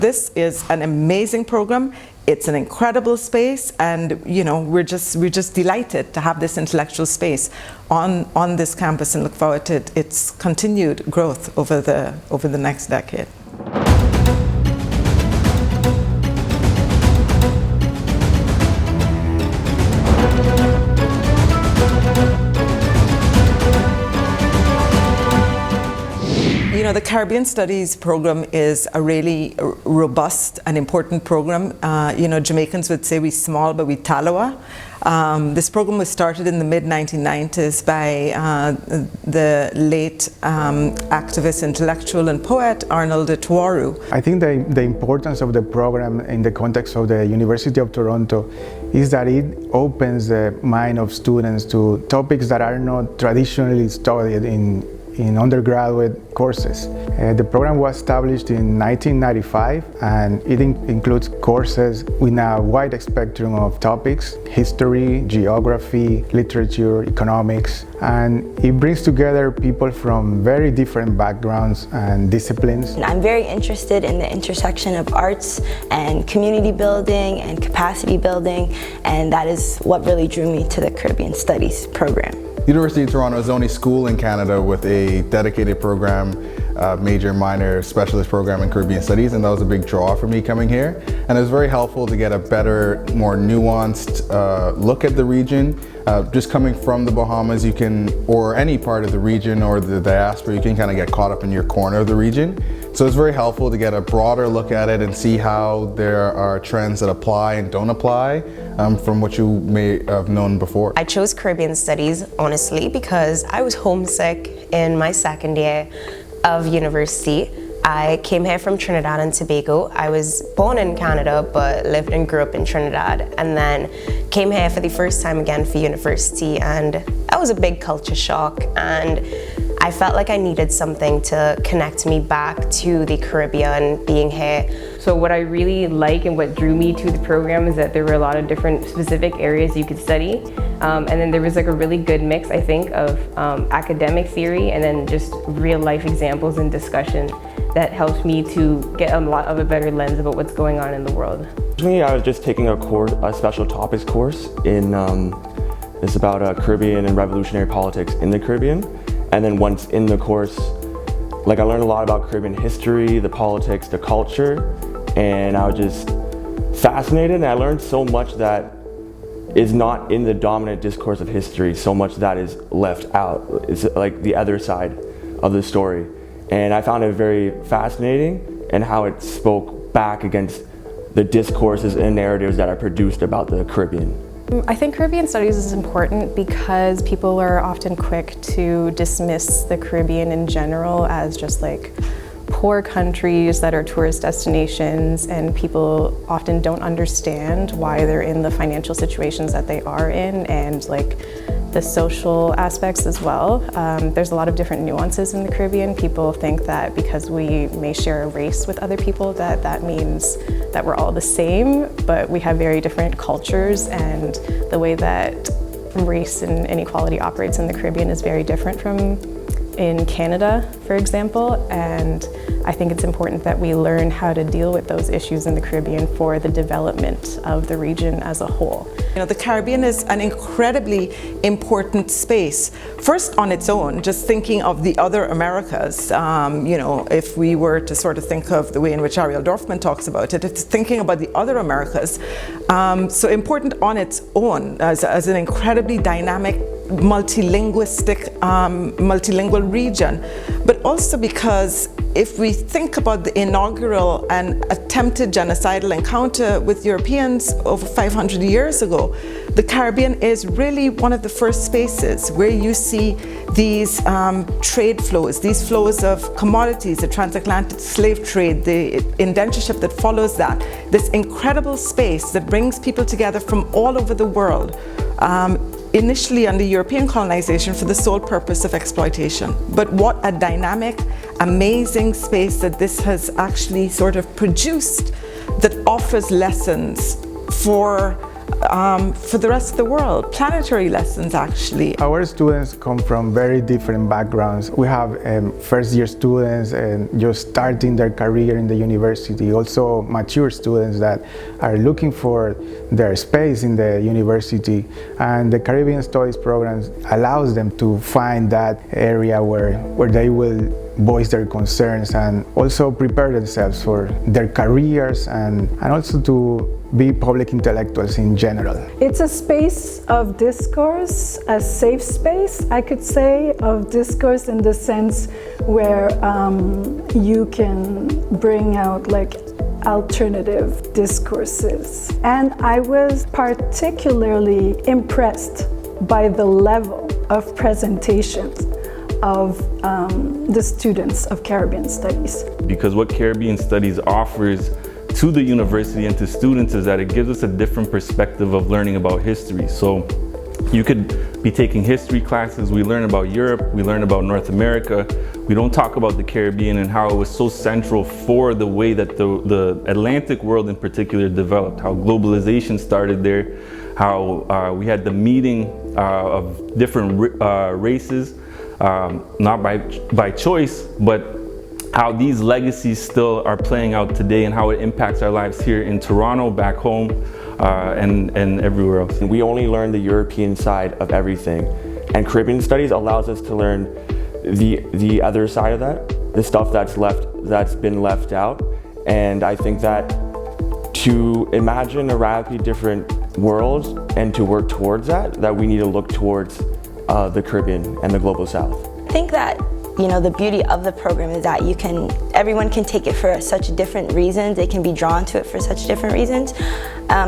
This is an amazing program. It's an incredible space, and we're just delighted to have this intellectual space on this campus, and look forward to its continued growth over the next decade. The Caribbean Studies program is a really robust and important program. Jamaicans would say we small, but we talawa. This program was started in the mid-1990s by the late activist, intellectual, and poet Arnold Tuaru. I think the importance of the program in the context of the University of Toronto is that it opens the mind of students to topics that are not traditionally studied in undergraduate courses. The program was established in 1995, and it includes courses with a wide spectrum of topics: history, geography, literature, economics, and it brings together people from very different backgrounds and disciplines. I'm very interested in the intersection of arts and community building and capacity building, and that is what really drew me to the Caribbean Studies program. University of Toronto is the only school in Canada with a dedicated program, major, minor, specialist program in Caribbean Studies, and that was a big draw for me coming here. And it was very helpful to get a better, more nuanced look at the region. Just coming from the Bahamas, you can, or any part of the region or the diaspora, you can kind of get caught up in your corner of the region. So it's very helpful to get a broader look at it and see how there are trends that apply and don't apply from what you may have known before. I chose Caribbean Studies, honestly, because I was homesick in my second year of university. I came here from Trinidad and Tobago. I was born in Canada, but lived and grew up in Trinidad, and then came here for the first time again for university, and that was a big culture shock, and I felt like I needed something to connect me back to the Caribbean being here. So what I really like and what drew me to the program is that there were a lot of different specific areas you could study. And then there was like a really good mix, I think, of academic theory and then just real life examples and discussion that helped me to get a lot of a better lens about what's going on in the world. Originally, I was just taking a special topics course in, it's about Caribbean and revolutionary politics in the Caribbean. And then once in the course, I learned a lot about Caribbean history, the politics, the culture, and I was just fascinated, and I learned so much that is not in the dominant discourse of history, so much that is left out. It's like the other side of the story. And I found it very fascinating and how it spoke back against the discourses and narratives that are produced about the Caribbean. I think Caribbean Studies is important because people are often quick to dismiss the Caribbean in general as just poor countries that are tourist destinations, and people often don't understand why they're in the financial situations that they are in, and the social aspects as well. There's a lot of different nuances in the Caribbean. People think that because we may share a race with other people that means that we're all the same, but we have very different cultures, and the way that race and inequality operates in the Caribbean is very different from in Canada, for example, and I think it's important that we learn how to deal with those issues in the Caribbean for the development of the region as a whole. The Caribbean is an incredibly important space. First on its own, just thinking of the other Americas, if we were to sort of think of the way in which Ariel Dorfman talks about it, it's thinking about the other Americas. So important on its own as an incredibly dynamic, multilingual region, but also because if we think about the inaugural and attempted genocidal encounter with Europeans over 500 years ago, the Caribbean is really one of the first spaces where you see these trade flows, these flows of commodities, the transatlantic slave trade, the indentureship that follows that, this incredible space that brings people together from all over the world. Initially under European colonization for the sole purpose of exploitation. But what a dynamic, amazing space that this has actually sort of produced that offers lessons for for the rest of the world, planetary lessons actually. Our students come from very different backgrounds. We have first-year students just starting their career in the university, also mature students that are looking for their space in the university, and the Caribbean Studies program allows them to find that area where they will voice their concerns and also prepare themselves for their careers and also to be public intellectuals in general. It's a space of discourse, a safe space, I could say, of discourse in the sense where you can bring out like alternative discourses. And I was particularly impressed by the level of presentations of the students of Caribbean Studies. Because what Caribbean Studies offers to the university and to students is that it gives us a different perspective of learning about history. So you could be taking history classes, we learn about Europe, we learn about North America. We don't talk about the Caribbean and how it was so central for the way that the Atlantic world in particular developed, how globalization started there, how we had the meeting of different races, not by choice, but how these legacies still are playing out today and how it impacts our lives here in Toronto, back home, and everywhere else. We only learn the European side of everything, and Caribbean Studies allows us to learn the other side of that, the stuff that's been left out. And I think that to imagine a radically different world and to work towards that we need to look towards the Caribbean and the Global South. I think that the beauty of the program is that everyone can take it for such different reasons. They can be drawn to it for such different reasons.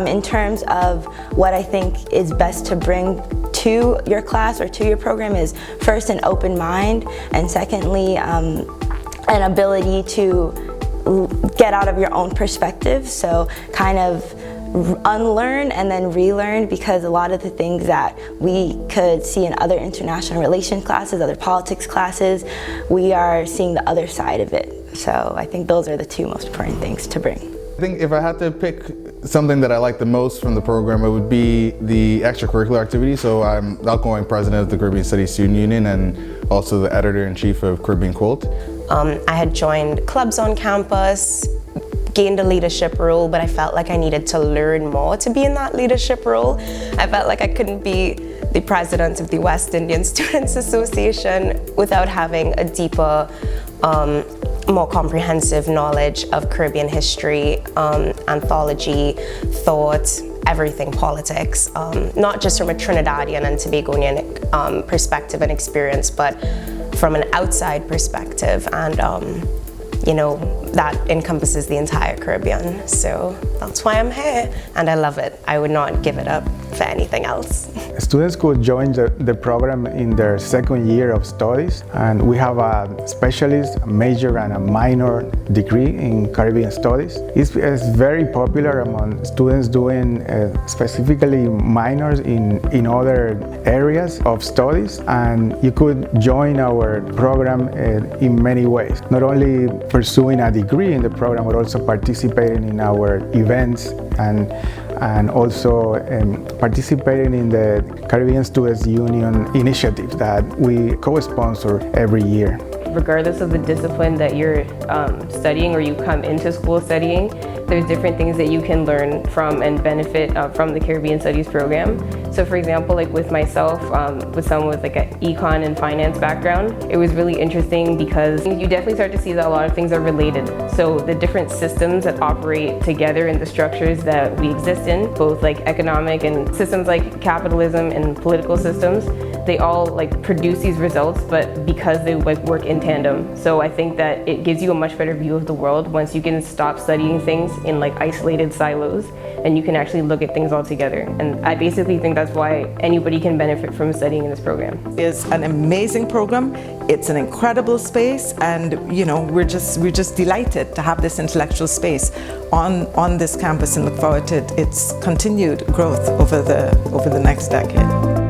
In terms of what I think is best to bring to your class or to your program is first an open mind, and secondly an ability to get out of your own perspective. So kind of unlearn and then relearn, because a lot of the things that we could see in other international relations classes, other politics classes, we are seeing the other side of it. So I think those are the two most important things to bring. I think if I had to pick something that I like the most from the program, it would be the extracurricular activity. So I'm outgoing president of the Caribbean Studies Student Union and also the editor-in-chief of Caribbean Quilt. I had joined clubs on campus, gained a leadership role, but I felt like I needed to learn more to be in that leadership role. I felt like I couldn't be the president of the West Indian Students Association without having a deeper, more comprehensive knowledge of Caribbean history, anthropology, thought, everything, politics, not just from a Trinidadian and Tobagonian perspective and experience, but from an outside perspective, and that encompasses the entire Caribbean. So that's why I'm here, and I love it. I would not give it up for anything else. Students could join the program in their second year of studies, and we have a specialist, a major and a minor degree in Caribbean Studies. It's very popular among students doing specifically minors in other areas of studies, and you could join our program in many ways. Not only pursuing a degree in the program, but also participating in our events and also participating in the Caribbean Students Union initiative that we co-sponsor every year. Regardless of the discipline that you're studying or you come into school studying, there's different things that you can learn from and benefit from the Caribbean Studies program. So for example, like with myself, with someone with like an econ and finance background, it was really interesting because you definitely start to see that a lot of things are related. So the different systems that operate together and the structures that we exist in, both like economic and systems like capitalism and political systems, they all like produce these results, but because they like work in tandem. So I think that it gives you a much better view of the world once you can stop studying things in like isolated silos and you can actually look at things all together. And I basically think that's why anybody can benefit from studying in this program. It's an amazing program. It's an incredible space, and we're just delighted to have this intellectual space on this campus and look forward to its continued growth over the next decade.